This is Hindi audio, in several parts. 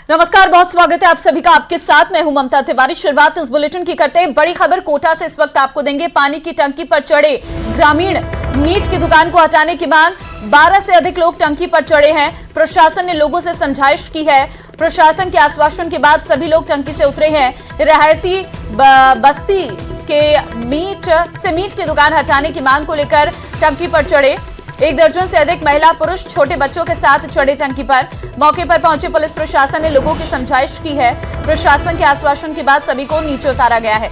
नमस्कार, बहुत स्वागत है आप सभी का। आपके साथ मैं हूं ममता तिवारी। शुरुआत इस बुलेटिन की करते हैं बड़ी खबर कोटा से। इस वक्त आपको देंगे पानी की टंकी पर चढ़े ग्रामीण, मीट की दुकान को हटाने की मांग। 12 से अधिक लोग टंकी पर चढ़े हैं। प्रशासन ने लोगों से समझाइश की है। प्रशासन के आश्वासन के बाद सभी लोग टंकी से उतरे हैं। रिहायशी बस्ती के मीट की दुकान हटाने की मांग को लेकर टंकी पर चढ़े। 1 दर्जन से अधिक महिला पुरुष छोटे बच्चों के साथ चढ़े टंकी पर। मौके पर पहुंचे पुलिस प्रशासन ने लोगों की समझाइश की है। प्रशासन के आश्वासन के बाद सभी को नीचे उतारा गया है।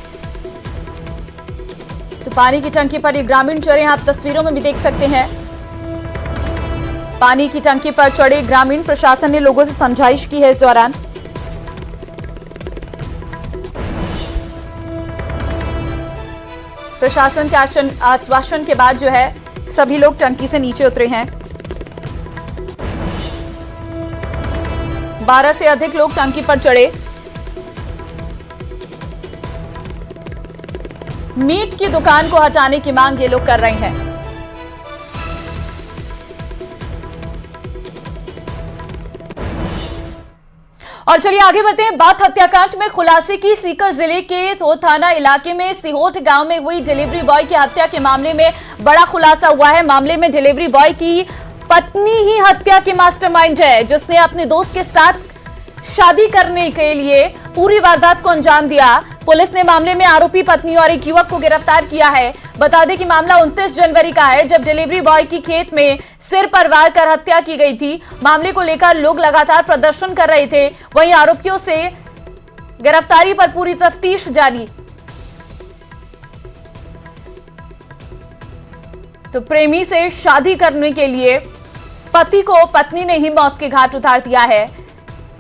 तो पानी की टंकी पर ये ग्रामीण चढ़े, आप तस्वीरों में भी देख सकते हैं। पानी की टंकी पर चढ़े ग्रामीण, प्रशासन ने लोगों से समझाइश की है। इस दौरान प्रशासन के आश्वासन के बाद जो है सभी लोग टंकी से नीचे उतरे हैं। 12 से अधिक लोग टंकी पर चढ़े। मीट की दुकान को हटाने की मांग ये लोग कर रहे हैं। और चलिए आगे बढ़ते हैं। बात हत्याकांड में खुलासे की। सीकर जिले के तो थाना इलाके में सिहोट गांव में हुई डिलीवरी बॉय की हत्या के मामले में बड़ा खुलासा हुआ है। मामले में डिलीवरी बॉय की पत्नी ही हत्या की मास्टरमाइंड है, जिसने अपने दोस्त के साथ शादी करने के लिए पूरी वारदात को अंजाम दिया। पुलिस ने मामले में आरोपी पत्नी और एक युवक को गिरफ्तार किया है। बता दें कि मामला 29 जनवरी का है, जब डिलीवरी बॉय की खेत में सिर पर वार कर हत्या की गई थी। मामले को लेकर लोग लगातार प्रदर्शन कर रहे थे। वहीं आरोपियों से गिरफ्तारी पर पूरी तफ्तीश जारी। तो प्रेमी से शादी करने के लिए पति को पत्नी ने ही मौत के घाट उतार दिया है।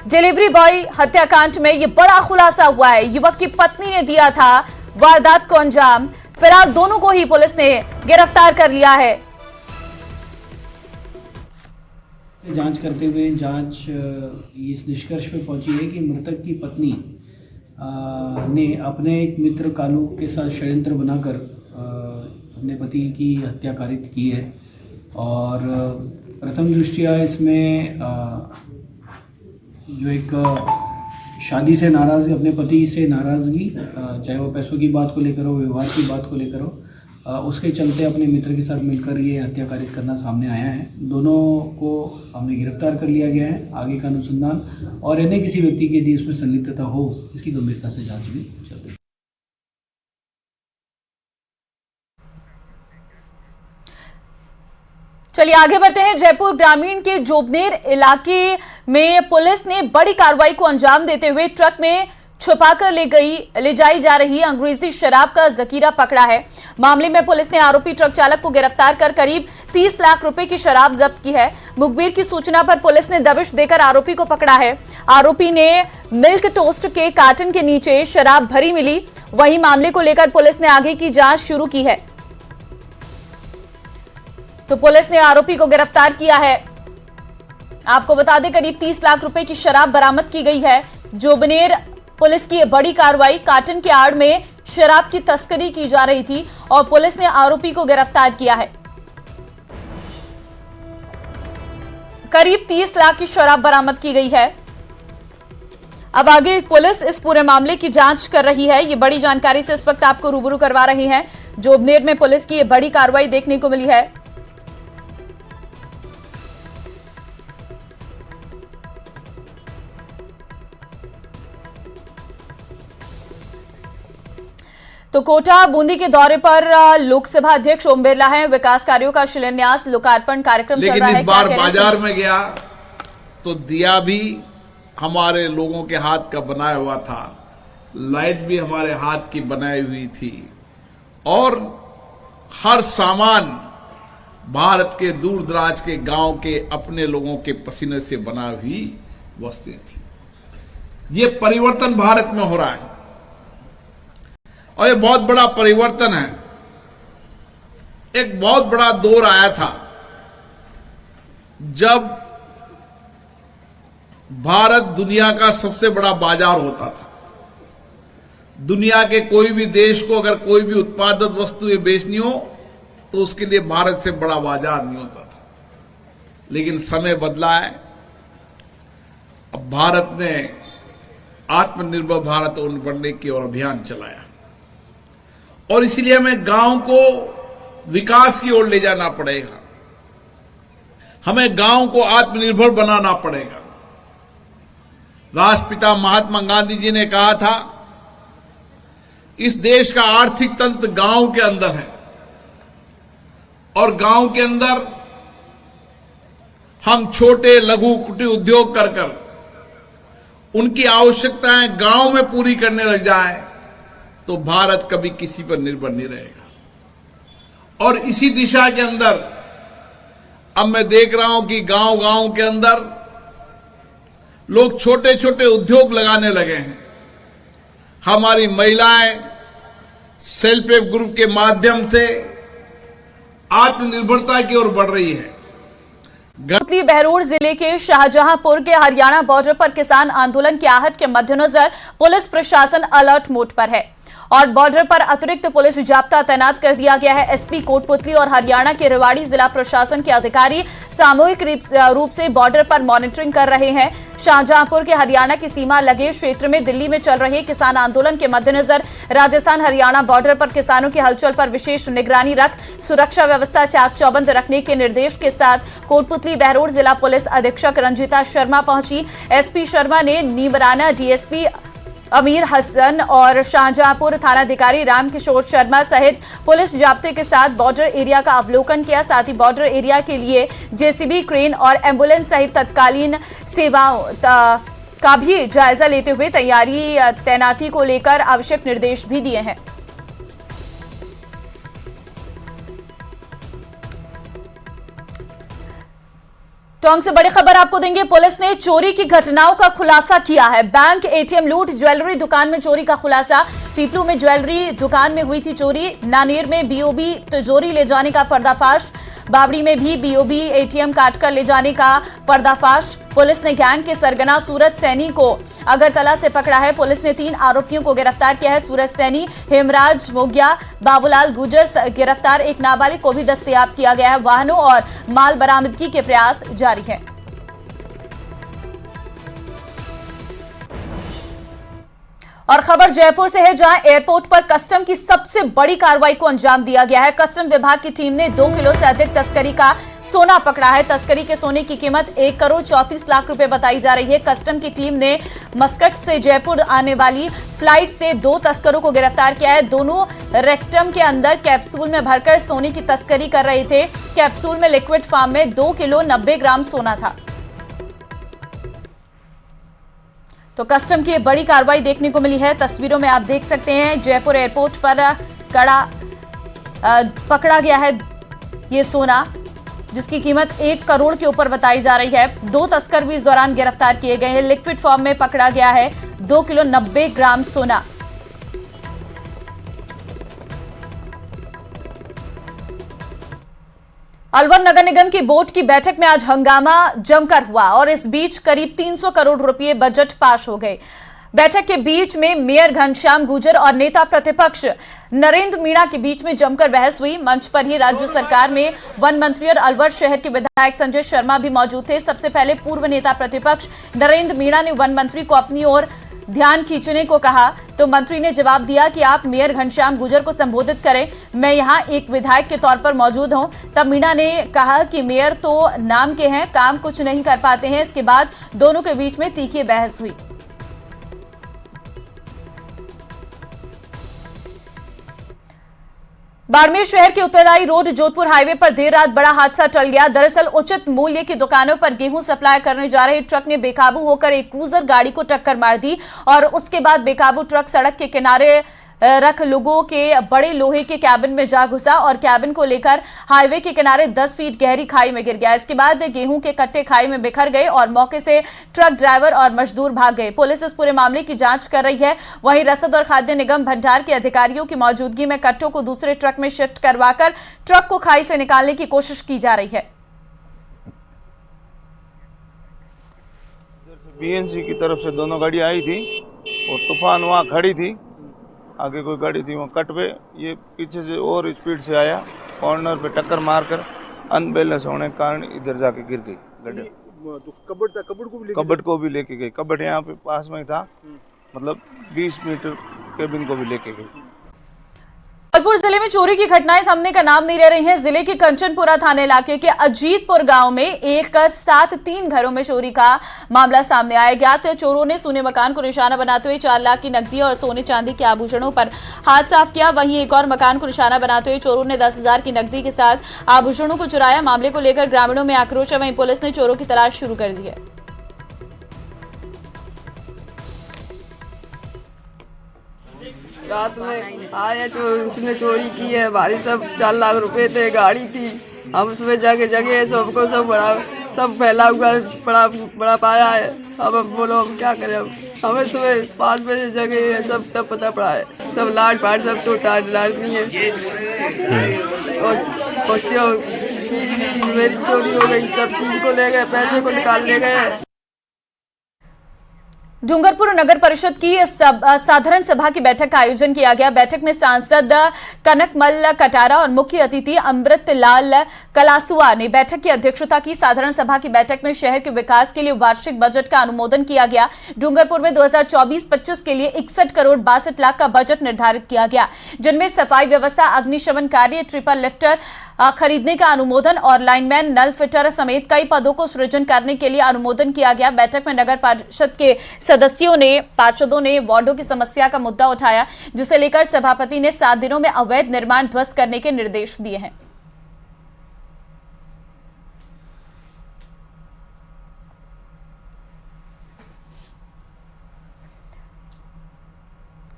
डिलीवरी बॉय हत्याकांड में यह बड़ा खुलासा हुआ है। युवक की पत्नी ने दिया था वारदात को अंजाम। फिलहाल दोनों को ही पुलिस ने गिरफ्तार कर लिया है। जांच करते हुए जांच इस निष्कर्ष पे पहुंची है कि मृतक की पत्नी ने अपने एक मित्र कालू के साथ षड्यंत्र बनाकर अपने पति की हत्या कारित की है। और प्रथम दृष्टया इसमें जो एक शादी से नाराज़गी, अपने पति से नाराज़गी, चाहे वो पैसों की बात को लेकर हो, व्यवहार की बात को लेकर हो, उसके चलते अपने मित्र के साथ मिलकर ये हत्या कारित करना सामने आया है। दोनों को हमने गिरफ्तार कर लिया गया है। आगे का अनुसंधान और अन्य किसी व्यक्ति की यदि इसमें संलिप्तता हो, इसकी गंभीरता से जांच भी चल रही है। चलिए आगे बढ़ते हैं। जयपुर ग्रामीण के जोबनेर इलाके में पुलिस ने बड़ी कार्रवाई को अंजाम देते हुए ट्रक में छुपाकर ले जाई जा रही अंग्रेजी शराब का जखीरा पकड़ा है। मामले में पुलिस ने आरोपी ट्रक चालक को गिरफ्तार कर करीब 30 लाख रुपए की शराब जब्त की है। मुखबिर की सूचना पर पुलिस ने दबिश देकर आरोपी को पकड़ा है। आरोपी ने मिल्क टोस्ट के कार्टन के नीचे शराब भरी मिली। वहीं मामले को लेकर पुलिस ने आगे की जांच शुरू की है। तो पुलिस ने आरोपी को गिरफ्तार किया है। आपको बता दें करीब 30 लाख रुपए की शराब बरामद की गई है। जोबनेर पुलिस की बड़ी कार्रवाई। कार्टन के आड़ में शराब की तस्करी की जा रही थी और पुलिस ने आरोपी को गिरफ्तार किया है। करीब 30 लाख की शराब बरामद की गई है। अब आगे पुलिस इस पूरे मामले की जांच कर रही है। ये बड़ी जानकारी से इस वक्त आपको रूबरू करवा रही है। जोबनेर में पुलिस की ये बड़ी कार्रवाई देखने को मिली है। तो कोटा बूंदी के दौरे पर लोकसभा अध्यक्ष ओम बिरला हैं। विकास कार्यों का शिलान्यास लोकार्पण कार्यक्रम चल रहा है। लेकिन इस बार बाजार में गया तो दिया भी हमारे लोगों के हाथ का बनाया हुआ था, लाइट भी हमारे हाथ की बनाई हुई थी और हर सामान भारत के दूर दराज के गांव के अपने लोगों के पसीने से बना हुई वस्तुएं थी। ये परिवर्तन भारत में हो रहा है और ये बहुत बड़ा परिवर्तन है। एक बहुत बड़ा दौर आया था जब भारत दुनिया का सबसे बड़ा बाजार होता था। दुनिया के कोई भी देश को अगर कोई भी उत्पादित वस्तुएं बेचनी हो तो उसके लिए भारत से बड़ा बाजार नहीं होता था। लेकिन समय बदला है अब भारत ने आत्मनिर्भर भारत बनने की ओर अभियान चलाया और इसलिए हमें गांव को विकास की ओर ले जाना पड़ेगा, हमें गांव को आत्मनिर्भर बनाना पड़ेगा। राष्ट्रपिता महात्मा गांधी जी ने कहा था, इस देश का आर्थिक तंत्र गांव के अंदर है और गांव के अंदर हम छोटे लघु कुटीर उद्योग कर कर उनकी आवश्यकताएं गांव में पूरी करने लग जाए तो भारत कभी किसी पर निर्भर नहीं रहेगा। और इसी दिशा के अंदर अब मैं देख रहा हूं कि गांव गांव के अंदर लोग छोटे छोटे उद्योग लगाने लगे हैं। हमारी महिलाएं सेल्फ हेल्प ग्रुप के माध्यम से आत्मनिर्भरता की ओर बढ़ रही है। कोतवाली बहरोड जिले के शाहजहांपुर के हरियाणा बॉर्डर पर किसान आंदोलन की आहट के मद्देनजर पुलिस प्रशासन अलर्ट मोड पर है और बॉर्डर पर अतिरिक्त पुलिस जाब्ता तैनात कर दिया गया है। एसपी कोटपुतली और हरियाणा के रेवाड़ी जिला प्रशासन के अधिकारी सामूहिक रूप से बॉर्डर पर मॉनिटरिंग कर रहे हैं। शाहजहांपुर के हरियाणा की सीमा लगे क्षेत्र में दिल्ली में चल रहे किसान आंदोलन के मद्देनजर राजस्थान हरियाणा बॉर्डर पर किसानों की हलचल पर विशेष निगरानी रख सुरक्षा व्यवस्था चाक चौबंद रखने के निर्देश के साथ कोटपुतली बहरोड जिला पुलिस अधीक्षक रंजिता शर्मा पहुंची। एसपी शर्मा ने नीमराना डीएसपी अमीर हसन और शाहजहांपुर थानाधिकारी रामकिशोर शर्मा सहित पुलिस जाब्ते के साथ बॉर्डर एरिया का अवलोकन किया। साथ ही बॉर्डर एरिया के लिए जेसीबी, क्रेन और एम्बुलेंस सहित तत्कालीन सेवाओं का भी जायजा लेते हुए तैनाती को लेकर आवश्यक निर्देश भी दिए हैं। टोंक से बड़ी खबर आपको देंगे। पुलिस ने चोरी की घटनाओं का खुलासा किया है। बैंक, एटीएम लूट, ज्वेलरी दुकान में चोरी का खुलासा। पीपलू में ज्वेलरी दुकान में हुई थी चोरी। नानेर में बीओबी तिजोरी ले जाने का पर्दाफाश। बावड़ी में भी बीओबी एटीएम काटकर ले जाने का पर्दाफाश। पुलिस ने गैंग के सरगना सूरज सैनी को अगरतला से पकड़ा है। पुलिस ने 3 आरोपियों को गिरफ्तार किया है। सूरज सैनी, हेमराज मोगिया, बाबूलाल गुजर गिरफ्तार। एक नाबालिग को भी दस्तयाब किया गया है। वाहनों और माल बरामदगी के प्रयास जारी हैं। और खबर जयपुर से है, जहां एयरपोर्ट पर कस्टम की सबसे बड़ी कार्रवाई को अंजाम दिया गया है। कस्टम विभाग की टीम ने 2 किलो से अधिक तस्करी का सोना पकड़ा है। तस्करी के सोने की कीमत 1 करोड़ 34 लाख रुपए बताई जा रही है। कस्टम की टीम ने मस्कट से जयपुर आने वाली फ्लाइट से 2 तस्करों को गिरफ्तार किया है। दोनों रेक्टम के अंदर कैप्सूल में भरकर सोने की तस्करी कर रहे थे। कैप्सूल में लिक्विड फॉर्म में 2 किलो 90 ग्राम सोना था। तो कस्टम की बड़ी कार्रवाई देखने को मिली है। तस्वीरों में आप देख सकते हैं जयपुर एयरपोर्ट पर पकड़ा गया है ये सोना, जिसकी कीमत 1 करोड़ के ऊपर बताई जा रही है। 2 तस्कर भी इस दौरान गिरफ्तार किए गए हैं। लिक्विड फॉर्म में पकड़ा गया है 2 किलो 90 ग्राम सोना। अलवर नगर निगम की बोर्ड की बैठक में आज हंगामा जमकर हुआ और इस बीच करीब 300 करोड़ रुपए बजट पास हो गए। बैठक के बीच में मेयर घनश्याम गुजर और नेता प्रतिपक्ष नरेंद्र मीणा के बीच में जमकर बहस हुई। मंच पर ही राज्य सरकार में वन मंत्री और अलवर शहर के विधायक संजय शर्मा भी मौजूद थे। सबसे पहले पूर्व नेता प्रतिपक्ष नरेंद्र मीणा ने वन मंत्री को अपनी ओर ध्यान खींचने को कहा तो मंत्री ने जवाब दिया कि आप मेयर घनश्याम गुजर को संबोधित करें, मैं यहां एक विधायक के तौर पर मौजूद हूं। तब मीणा ने कहा कि मेयर तो नाम के हैं, काम कुछ नहीं कर पाते हैं। इसके बाद दोनों के बीच में तीखी बहस हुई। बाड़मेर शहर के उत्तरदायी रोड जोधपुर हाईवे पर देर रात बड़ा हादसा टल गया। दरअसल उचित मूल्य की दुकानों पर गेहूं सप्लाई करने जा रहे ट्रक ने बेकाबू होकर एक क्रूजर गाड़ी को टक्कर मार दी और उसके बाद बेकाबू ट्रक सड़क के किनारे रख लोगों के बड़े लोहे के कैबिन में जा घुसा और कैबिन को लेकर हाईवे के किनारे 10 फीट गहरी खाई में गिर गया। इसके बाद गेहूं के कट्टे खाई में बिखर गए और मौके से ट्रक ड्राइवर और मजदूर भाग गए। पुलिस इस पूरे मामले की जांच कर रही है। वहीं रसद और खाद्य निगम भंडार के अधिकारियों की मौजूदगी में कट्टों को दूसरे ट्रक में शिफ्ट करवाकर ट्रक को खाई से निकालने की कोशिश की जा रही है। बीएनसी की तरफ से दोनों गाड़ी आई थी और तूफान वहाँ खड़ी थी। आगे कोई गाड़ी थी वहाँ कट पे, ये पीछे से और स्पीड से आया, कॉर्नर पे टक्कर मारकर अनबैलेंस होने के कारण इधर जाके गिर गई गड्ढे। जो कबर्ड था कबर्ड को भी लेके कबर्ड को भी लेके गई। कबर्ड यहाँ पे पास में ही था, मतलब 20 मीटर केबिन को भी लेके गई। जबलपुर जिले में चोरी की घटनाएं थमने का नाम नहीं ले रही हैं। जिले के कंचनपुरा थाना इलाके के अजीतपुर गांव में एक साथ 3 घरों में चोरी का मामला सामने आया। ज्ञात चोरों ने सोने मकान को निशाना बनाते हुए 4 लाख की नकदी और सोने चांदी के आभूषणों पर हाथ साफ किया। वहीं एक और मकान को निशाना बनाते हुए चोरों ने 10,000 की नकदी के साथ आभूषणों को चुराया। मामले को लेकर ग्रामीणों में आक्रोश है। वहीं पुलिस ने चोरों की तलाश शुरू कर दी है। रात में आया जो उसने चोरी की है, हमारी सब 4 लाख रुपए थे, गाड़ी थी। हम उसमें जगह जगह सबको सब फैला हुआ बड़ा पाया है। अब बोलो हम क्या करें। हमें सुबह 5 बजे जगह है, सब तब पता पड़ा है। सब लाट फाट सब तो डाल दी है और चीज भी मेरी चोरी हो गई। सब चीज को ले गए, पैसे को निकाल ले गए। डूंगरपुर नगर परिषद की साधारण सभा की बैठक का आयोजन किया गया। बैठक में सांसद कनकमल कटारा और मुख्य अतिथि अमृतलाल कलासुआ ने बैठक की अध्यक्षता की। साधारण सभा की बैठक में शहर के विकास के लिए वार्षिक बजट का अनुमोदन किया गया। डूंगरपुर में 2024-25 के लिए 61 करोड़ 62 लाख का बजट निर्धारित किया गया, जिनमें सफाई व्यवस्था, अग्निशमन कार्य, ट्रिपल लिफ्टर खरीदने का अनुमोदन और लाइनमैन, नल फिटर समेत कई पदों को सृजन करने के लिए अनुमोदन किया गया। बैठक में नगर परिषद के पार्षदों ने वार्डों की समस्या का मुद्दा उठाया, जिसे लेकर सभापति ने 7 दिनों में अवैध निर्माण ध्वस्त करने के निर्देश दिए हैं।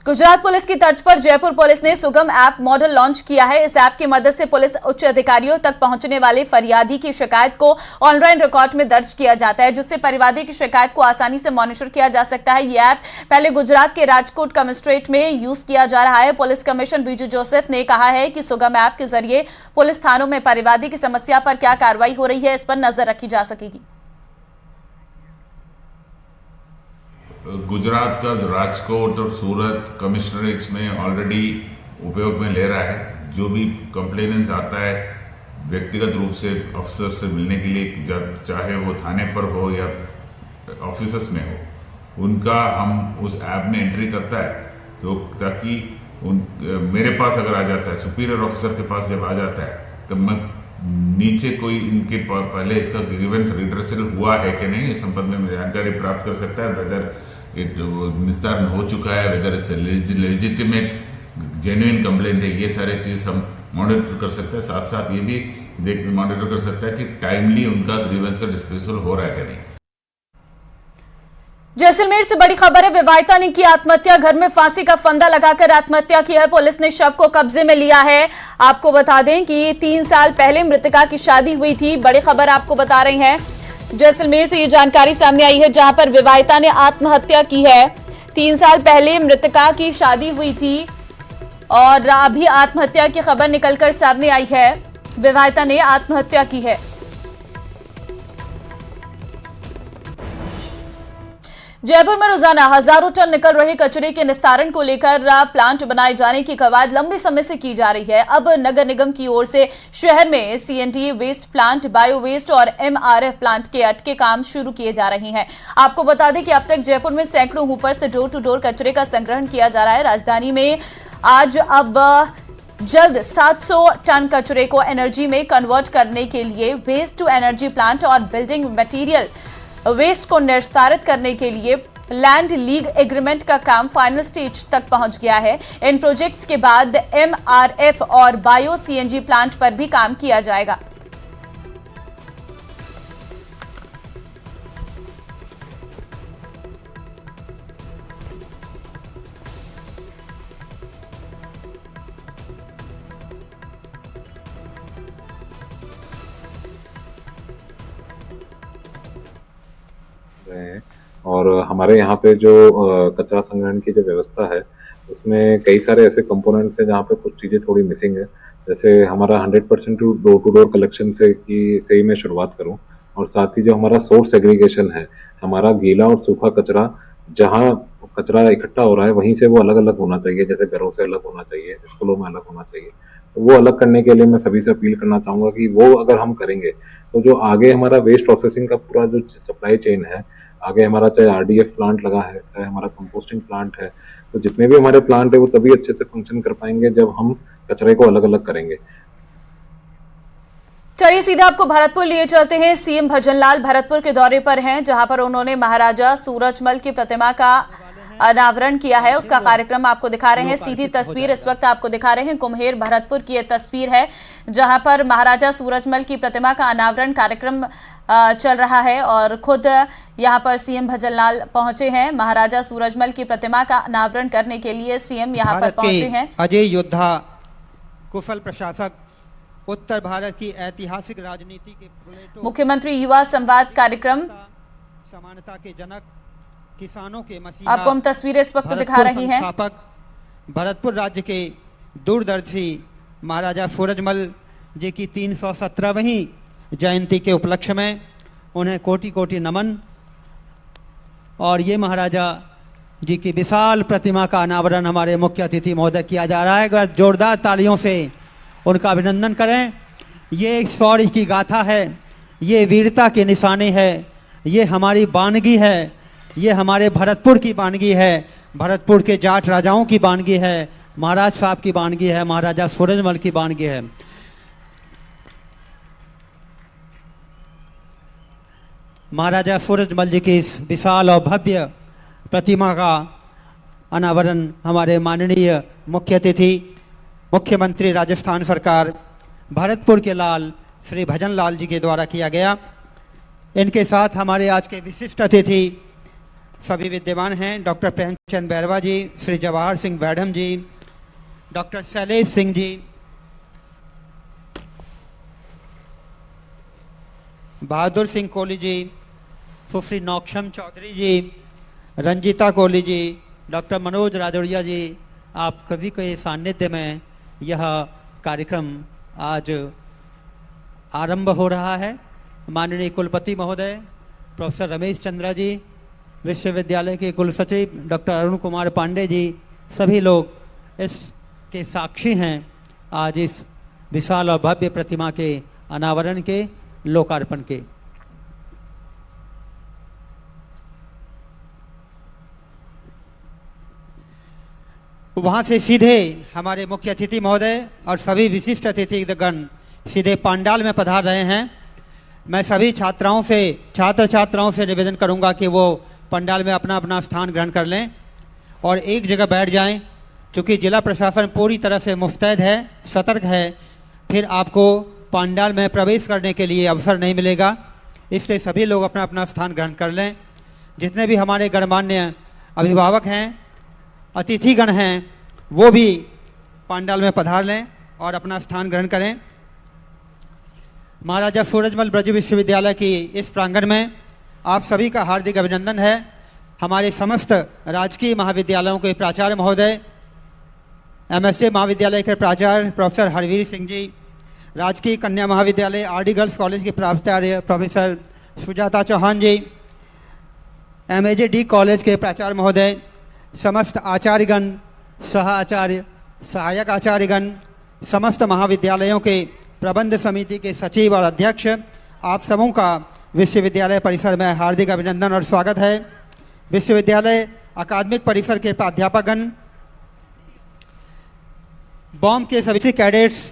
गुजरात पुलिस की तर्ज पर जयपुर पुलिस ने सुगम ऐप मॉडल लॉन्च किया है। इस ऐप की मदद से पुलिस उच्च अधिकारियों तक पहुंचने वाले फरियादी की शिकायत को ऑनलाइन रिकॉर्ड में दर्ज किया जाता है, जिससे परिवादी की शिकायत को आसानी से मॉनिटर किया जा सकता है। यह ऐप पहले गुजरात के राजकोट कमिश्नरेट में यूज किया जा रहा है। पुलिस कमिश्नर बीजू जोसेफ ने कहा है कि सुगम ऐप के जरिए पुलिस थानों में परिवादी की समस्या पर क्या कार्रवाई हो रही है, इस पर नजर रखी जा सकेगी। गुजरात का राजकोट और सूरत कमिश्नरेट्स में ऑलरेडी उपयोग में ले रहा है। जो भी कंप्लेनेंस आता है व्यक्तिगत रूप से अफसर से मिलने के लिए, चाहे वो थाने पर हो या ऑफिसर्स में हो, उनका हम उस ऐप में एंट्री करता है, तो ताकि मेरे पास अगर आ जाता है, सुपीरियर ऑफिसर के पास जब आ जाता है, तब मैं नीचे कोई इनके पहले इसका ग्रीवेंस रिड्रेसल हुआ है कि नहीं, इस संबंध में जानकारी प्राप्त कर सकता है। वेदर निस्तारण हो चुका है, whether it's legitimate genuine complaint है, ये सारे चीज हम मॉनिटर कर सकते हैं। साथ साथ ये भी मॉनिटर कर सकता है कि टाइमली उनका ग्रीवेंस का डिस्पोजल हो रहा है कि नहीं। जैसलमेर से बड़ी खबर है। विवाहिता ने की आत्महत्या, घर में फांसी का फंदा लगाकर आत्महत्या की है। पुलिस ने शव को कब्जे में लिया है। आपको बता दें कि 3 साल पहले मृतका की शादी हुई थी। बड़ी खबर आपको बता रही हैं, जैसलमेर से ये जानकारी सामने आई है, जहां पर विवाहिता ने आत्महत्या की है। 3 साल पहले मृतका की शादी हुई थी और अभी आत्महत्या की खबर निकलकर सामने आई है। विवाहिता ने आत्महत्या की है। जयपुर में रोजाना हजारों टन निकल रहे कचरे के निस्तारण को लेकर प्लांट बनाए जाने की कवायद लंबे समय से की जा रही है। अब नगर निगम की ओर से शहर में CNT waste plant, bio waste और एमआरएफ प्लांट के अटके काम शुरू किए जा रहे हैं। आपको बता दें कि अब तक जयपुर में सैकड़ों हूपर से डोर टू डोर कचरे का संग्रहण किया जा रहा है। राजधानी में आज अब जल्द 700 टन कचरे को एनर्जी में कन्वर्ट करने के लिए वेस्ट टू एनर्जी प्लांट और बिल्डिंग मटेरियल वेस्ट को निस्तारित करने के लिए लैंड लीग एग्रीमेंट का काम फाइनल स्टेज तक पहुंच गया है। इन प्रोजेक्ट्स के बाद एमआरएफ और बायो सीएनजी प्लांट पर भी काम किया जाएगा। और हमारे यहाँ पे जो कचरा संग्रहण की जो व्यवस्था है, उसमें कई सारे ऐसे कंपोनेंट्स हैं जहाँ पे कुछ चीज़ें थोड़ी मिसिंग है। जैसे हमारा 100% डोर टू डोर कलेक्शन से ही मैं शुरुआत करूँ, और साथ ही जो हमारा सोर्स सेग्रीगेशन है, हमारा गीला और सूखा कचरा जहाँ कचरा इकट्ठा हो रहा है वहीं से वो अलग अलग होना चाहिए। जैसे घरों से अलग होना चाहिए, स्कूलों में अलग होना चाहिए। वो अलग करने के लिए मैं सभी से अपील करना चाहूँगा कि वो अगर हम करेंगे तो जो आगे हमारा वेस्ट प्रोसेसिंग का पूरा जो सप्लाई चेन है, आगे हमारा चाहे RDF प्लांट लगा है, चाहे हमारा कंपोस्टिंग प्लांट है, तो जितने भी हमारे प्लांट है वो तभी अच्छे से फंक्शन कर पाएंगे जब हम कचरे को अलग अलग करेंगे। चलिए सीधे आपको भरतपुर लिए चलते हैं। सीएम भजनलाल भरतपुर के दौरे पर हैं, जहां पर उन्होंने महाराजा सूरजमल की प्रतिमा का अनावरण किया है। उसका कार्यक्रम आपको दिखा रहे हैं। सीधी तस्वीर इस वक्त आपको दिखा रहे हैं। कुम्हेर भरतपुर की यह तस्वीर है, जहां पर महाराजा सूरजमल की प्रतिमा का अनावरण कार्यक्रम चल रहा है और खुद यहां पर सीएम भजनलाल पहुंचे हैं। महाराजा सूरजमल की प्रतिमा का अनावरण करने के लिए सीएम यहां पर पहुंचे हैं। अजय योद्धा, कुशल प्रशासक, उत्तर भारत की ऐतिहासिक राजनीति के मुख्यमंत्री युवा संवाद कार्यक्रम, समानता के जनक, किसानों के मसीहा, आपको हम तस्वीरें इस वक्त दिखा रही हैं। भरतपुर राज्य के दूरदर्शी महाराजा सूरजमल जी की 317वीं जयंती के उपलक्ष्य में उन्हें कोटि कोटि नमन। और ये महाराजा जी की विशाल प्रतिमा का अनावरण हमारे मुख्य अतिथि महोदय किया जा रहा है। जोरदार तालियों से उनका अभिनंदन करें। ये एक शौर्य की गाथा है, ये वीरता के निशाने है, ये हमारी वानगी है, ये हमारे भरतपुर की वानगी है, भरतपुर के जाट राजाओं की वानगी है, महाराज साहब की वानगी है, महाराजा सूरजमल की वानगी है। महाराजा सूरजमल जी की इस विशाल और भव्य प्रतिमा का अनावरण हमारे माननीय मुख्य अतिथि मुख्यमंत्री राजस्थान सरकार भरतपुर के लाल श्री भजनलाल जी के द्वारा किया गया। इनके साथ हमारे आज के विशिष्ट अतिथि सभी विद्यमान हैं। डॉक्टर प्रेमचंद बैरवा जी, श्री जवाहर सिंह बैडम जी, डॉक्टर शैलेश सिंह जी, बहादुर सिंह कोहली जी, सुश्री नौक्षम चौधरी जी, रंजीता कोहली जी, डॉक्टर मनोज राजौड़िया जी, आप सभी के सानिध्य में यह कार्यक्रम आज आरंभ हो रहा है। माननीय कुलपति महोदय प्रोफेसर रमेश चंद्रा जी, विश्वविद्यालय के कुलसचिव डॉक्टर अरुण कुमार पांडे जी, सभी लोग इसके साक्षी हैं आज इस विशाल और भव्य प्रतिमा के अनावरण के, लोकार्पण के। वहाँ से सीधे हमारे मुख्य अतिथि महोदय और सभी विशिष्ट अतिथिगण सीधे पंडाल में पधार रहे हैं। मैं सभी छात्र छात्राओं से निवेदन करूंगा कि वो पंडाल में अपना अपना स्थान ग्रहण कर लें और एक जगह बैठ जाएं। चूँकि जिला प्रशासन पूरी तरह से मुस्तैद है, सतर्क है, फिर आपको पंडाल में प्रवेश करने के लिए अवसर नहीं मिलेगा, इसलिए सभी लोग अपना अपना स्थान ग्रहण कर लें। जितने भी हमारे गणमान्य अभिभावक हैं, अतिथिगण हैं, वो भी पंडाल में पधार लें और अपना स्थान ग्रहण करें। महाराजा सूरजमल ब्रज विश्वविद्यालय की इस प्रांगण में आप सभी का हार्दिक अभिनंदन है। हमारे समस्त राजकीय महाविद्यालयों के प्राचार्य महोदय, MSA महाविद्यालय के प्राचार्य प्रोफेसर हरवीर सिंह जी, राजकीय कन्या महाविद्यालय RD गर्ल्स कॉलेज के प्राचार्य प्रोफेसर सुजाता चौहान जी, MAJD कॉलेज के प्राचार्य महोदय, समस्त आचार्यगण, सह आचार्य, सहायक आचार्यगण, समस्त महाविद्यालयों के प्रबंध समिति के सचिव और अध्यक्ष, आप सबों का विश्वविद्यालय परिसर में हार्दिक अभिनंदन और स्वागत है। विश्वविद्यालय अकादमिक परिसर के प्राध्यापकगण, बॉम्ब के सभी कैडेट्स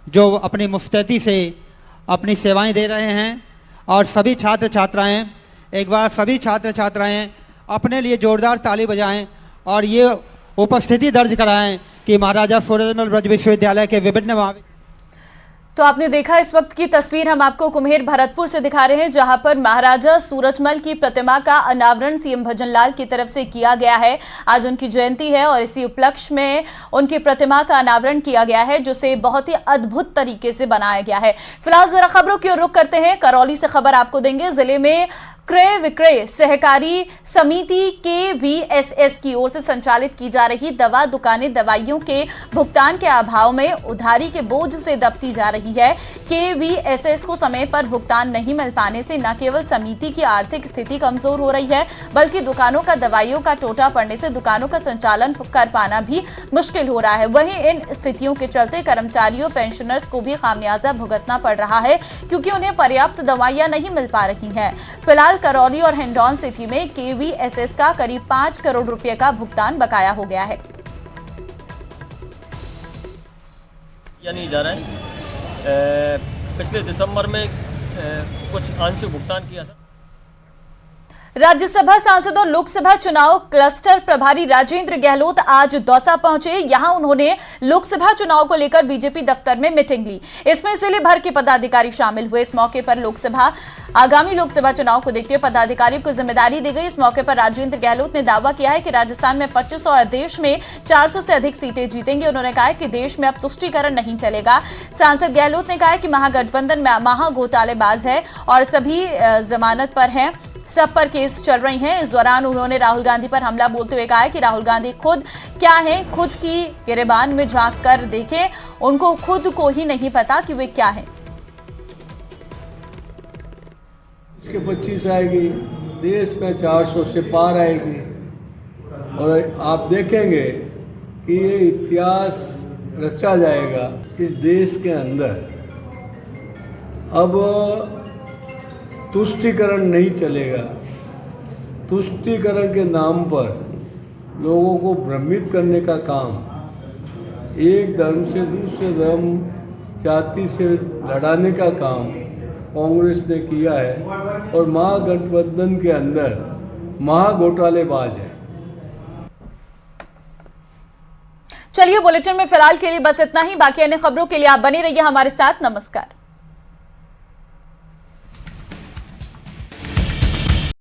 जो अपनी मुस्तैदी से अपनी सेवाएं दे रहे हैं, और सभी छात्र छात्राएं, एक बार सभी छात्र छात्राएं अपने लिए जोरदार ताली बजाएं और ये उपस्थिति दर्ज कराएं कि महाराजा सूरजमल ब्रज विश्वविद्यालय के विभिन्न तो आपने देखा इस वक्त की तस्वीर हम आपको कुम्हेर भरतपुर से दिखा रहे हैं, जहां पर महाराजा सूरजमल की प्रतिमा का अनावरण सीएम भजनलाल की तरफ से किया गया है। आज उनकी जयंती है और इसी उपलक्ष्य में उनकी प्रतिमा का अनावरण किया गया है, जिसे बहुत ही अद्भुत तरीके से बनाया गया है। फिलहाल जरा खबरों की ओर रुख करते हैं। करौली से खबर आपको देंगे। जिले में क्रय विक्रय सहकारी समिति KVSS की ओर से संचालित की जा रही दवा दुकानें दवाइयों के भुगतान के अभाव में उधारी के बोझ से दबती जा रही है। KVSS को समय पर भुगतान नहीं मिल पाने से न केवल समिति की आर्थिक स्थिति कमजोर हो रही है, बल्कि दुकानों का दवाइयों का टोटा पड़ने से दुकानों का संचालन कर पाना भी मुश्किल हो रहा है। वहीं इन स्थितियों के चलते कर्मचारियों पेंशनर्स को भी खामियाजा भुगतना पड़ रहा है, क्योंकि उन्हें पर्याप्त दवाइयां नहीं मिल पा रही हैं। फिलहाल करौली और हिंडौन सिटी में KVSS का करीब 5 करोड़ रुपए का भुगतान बकाया हो गया है। नहीं जा रहा है। पिछले दिसंबर में कुछ आंशिक भुगतान किया था। राज्यसभा सांसद और लोकसभा चुनाव क्लस्टर प्रभारी राजेंद्र गहलोत आज दौसा पहुंचे। यहां उन्होंने लोकसभा चुनाव को लेकर बीजेपी दफ्तर में मीटिंग ली। इसमें जिले भर के पदाधिकारी शामिल हुए। इस मौके पर आगामी लोकसभा चुनाव को देखते हुए पदाधिकारियों को जिम्मेदारी दी गई। इस मौके पर राजेंद्र गहलोत ने दावा किया है कि राजस्थान में 2500 और देश में 400 से अधिक सीटें जीतेंगे। उन्होंने कहा है कि देश में अब तुष्टीकरण नहीं चलेगा। सांसद गहलोत ने कहा है कि महागठबंधन महा घोटालेबाज है और सभी जमानत पर हैं, सब पर केस चल रही हैं। इस दौरान उन्होंने राहुल गांधी पर हमला बोलते हुए कहा है कि राहुल गांधी खुद क्या है, खुद की गिरेबान में झांक कर देखें, उनको खुद को ही नहीं पता कि वे क्या हैं। इसके 25 आएगी, देश में 400 से पार आएगी और आप देखेंगे कि ये इतिहास रचा जाएगा इस देश के अंदर। अब तुष्टीकरण नहीं चलेगा। तुष्टीकरण के नाम पर लोगों को भ्रमित करने का काम, एक धर्म से दूसरे धर्म जाति से लड़ाने का काम कांग्रेस ने किया है और महागठबंधन के अंदर महाघोटालेबाज है। चलिए, बुलेटिन में फिलहाल के लिए बस इतना ही। बाकी अन्य खबरों के लिए आप बने रहिए हमारे साथ। नमस्कार।